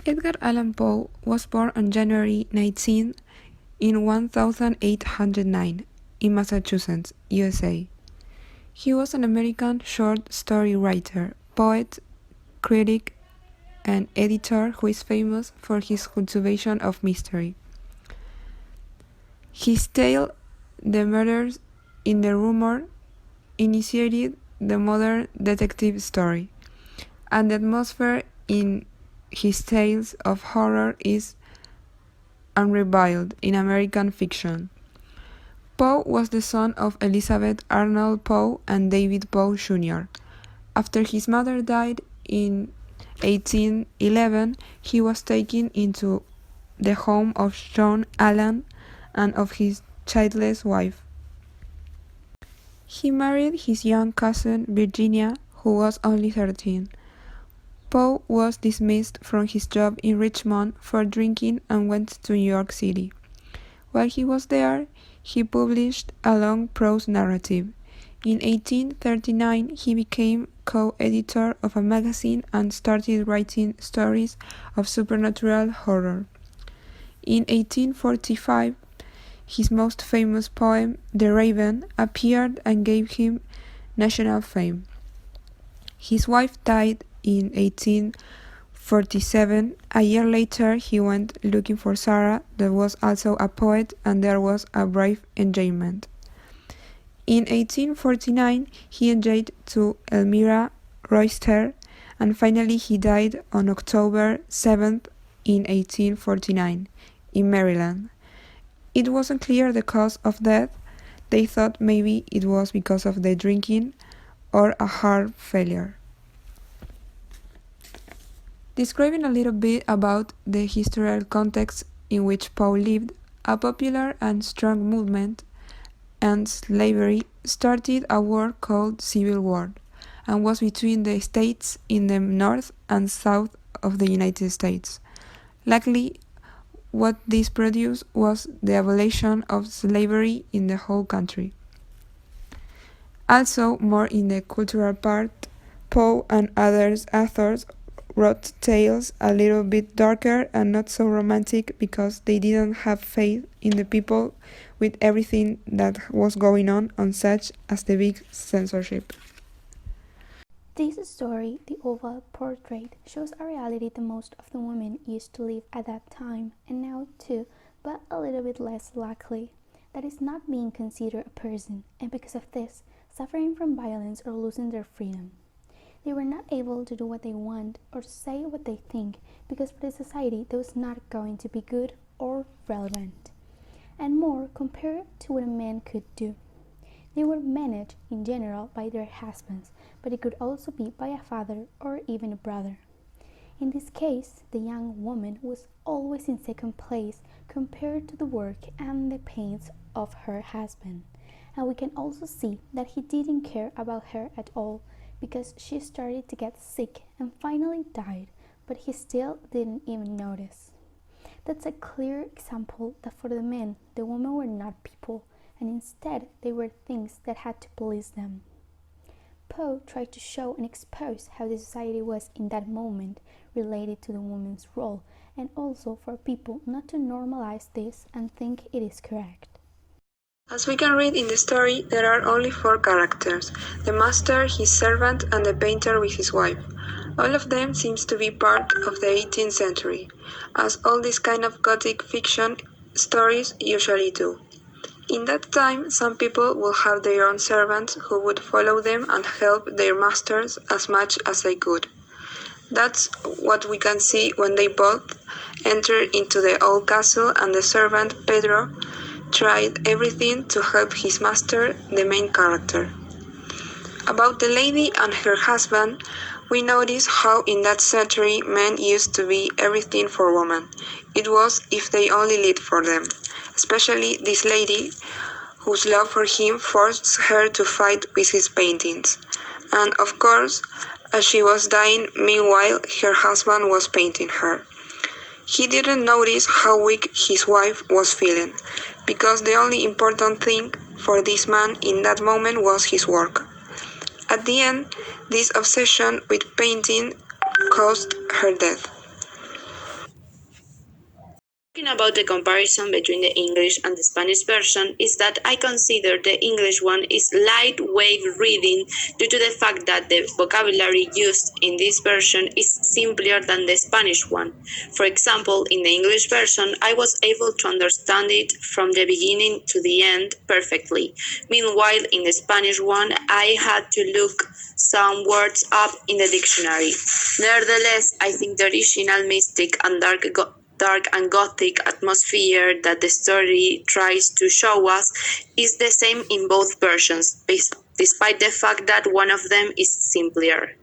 Edgar Allan Poe was born on January 19 in 1809 in Massachusetts, USA. He was an American short story writer, poet, critic, and editor who is famous for his cultivation of mystery. His tale, The Murders in the Rumor, initiated the modern detective story, and the atmosphere in his tales of horror is unrivaled in American fiction. Poe was the son of Elizabeth Arnold Poe and David Poe Jr. After his mother died in 1811, he was taken into the home of John Allan and of his childless wife. He married his young cousin Virginia, who was only 13. Poe was dismissed from his job in Richmond for drinking and went to New York City. While he was there, he published a long prose narrative. In 1839, he became co-editor of a magazine and started writing stories of supernatural horror. In 1845, his most famous poem, The Raven, appeared and gave him national fame. His wife died in 1847. A year later, he went looking for Sarah, that was also a poet, and there was a brief engagement. In 1849, he engaged to Elmira Royster, and finally he died on October 7th in 1849 in Maryland. It wasn't clear the cause of death. They thought maybe it was because of the drinking or a heart failure. Describing a little bit about the historical context in which Poe lived, a popular and strong movement and slavery started a war called Civil War, and was between the states in the north and south of the United States. Luckily, what this produced was the abolition of slavery in the whole country. Also, more in the cultural part, Poe and other authors wrote tales a little bit darker and not so romantic because they didn't have faith in the people with everything that was going on such as the big censorship. This story, The Oval Portrait, shows a reality that most of the women used to live at that time, and now too, but a little bit less likely. That is not being considered a person, and because of this, suffering from violence or losing their freedom. They were not able to do what they want or say what they think because for the society that was not going to be good or relevant, and more compared to what a man could do. They were managed in general by their husbands, but it could also be by a father or even a brother. In this case, the young woman was always in second place compared to the work and the pains of her husband, and we can also see that he didn't care about her at all, because she started to get sick and finally died, but he still didn't even notice. That's a clear example that for the men, the women were not people, and instead they were things that had to please them. Poe tried to show and expose how the society was in that moment related to the woman's role, and also for people not to normalize this and think it is correct. As we can read in the story, there are only 4 characters: the master, his servant, and the painter with his wife. All of them seems to be part of the 18th century, as all these kind of gothic fiction stories usually do. In that time, some people would have their own servants who would follow them and help their masters as much as they could. That's what we can see when they both enter into the old castle, and the servant Pedro tried everything to help his master, the main character. About the lady and her husband, we notice how in that century men used to be everything for women. It was if they only lived for them, especially this lady, whose love for him forced her to fight with his paintings. And of course, as she was dying, meanwhile her husband was painting her. He didn't notice how weak his wife was feeling, because the only important thing for this man in that moment was his work. At the end, this obsession with painting caused her death. Talking about the comparison between the English and the Spanish version is that I consider the English one is lightweight reading due to the fact that the vocabulary used in this version is simpler than the Spanish one. For example, in the English version, I was able to understand it from the beginning to the end perfectly. Meanwhile, in the Spanish one, I had to look some words up in the dictionary. Nevertheless, I think the original mystic and dark and gothic atmosphere that the story tries to show us is the same in both versions, despite the fact that one of them is simpler.